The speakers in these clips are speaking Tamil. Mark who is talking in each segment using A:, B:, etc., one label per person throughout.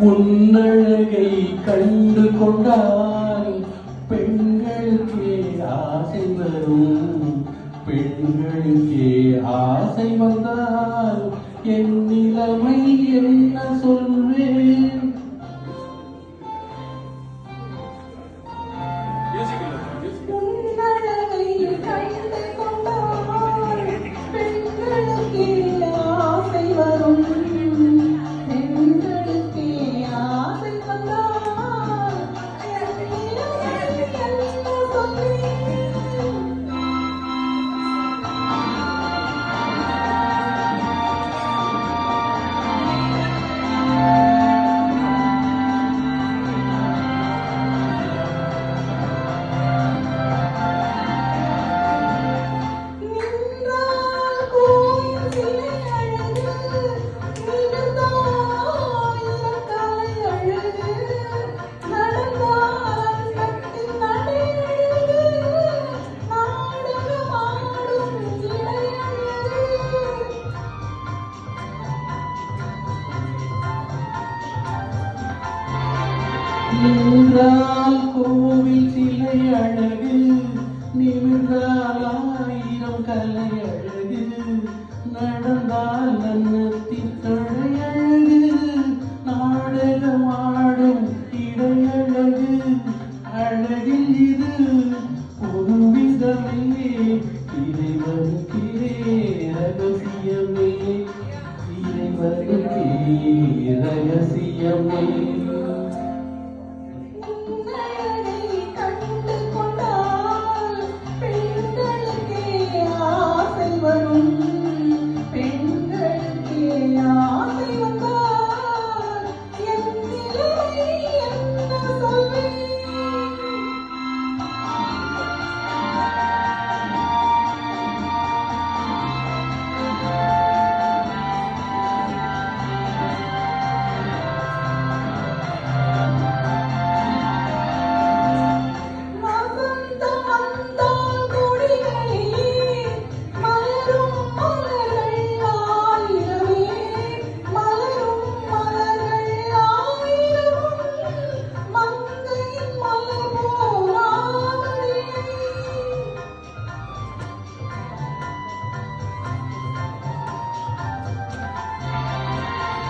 A: உன்னழகை கண்டு கொண்டால் பெண்களுக்கே ஆசை வரும். பெண்களுக்கே ஆசை வந்தால் என் நிலைமை என்ன சொல்வேன்? நின்றால் கோவில் சிலை அழகு, நிமிர்ந்தால் 1000 கலை அழகு, நடந்தால் நன்னத்தின் தழை அழகு, நாடகமாடும் இடையழகு. அழகில் இது புதுவிதமே, இறைவனுக்கே ரகசியமே, இறைவனுக்கே ரகசியமே.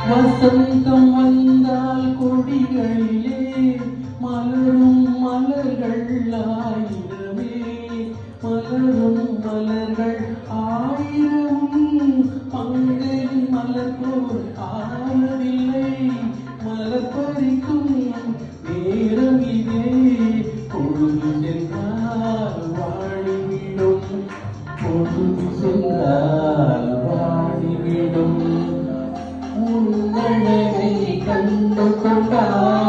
A: வசந்தம் வந்தால் கொடிகளிலே மலரும் மலர்கள் ஆயிரமே, மலரும் மலர்கள் ஆயிரம். மங்கையின் மலர் போல் ஆவதில்லை, மலர் பறிக்கும் நேரம் இதே. பொழுது சென்றால் வாடிவிடும், பொழுது சென்றால் வாடிவிடும். உன்னழகை கண்டு கொண்டால்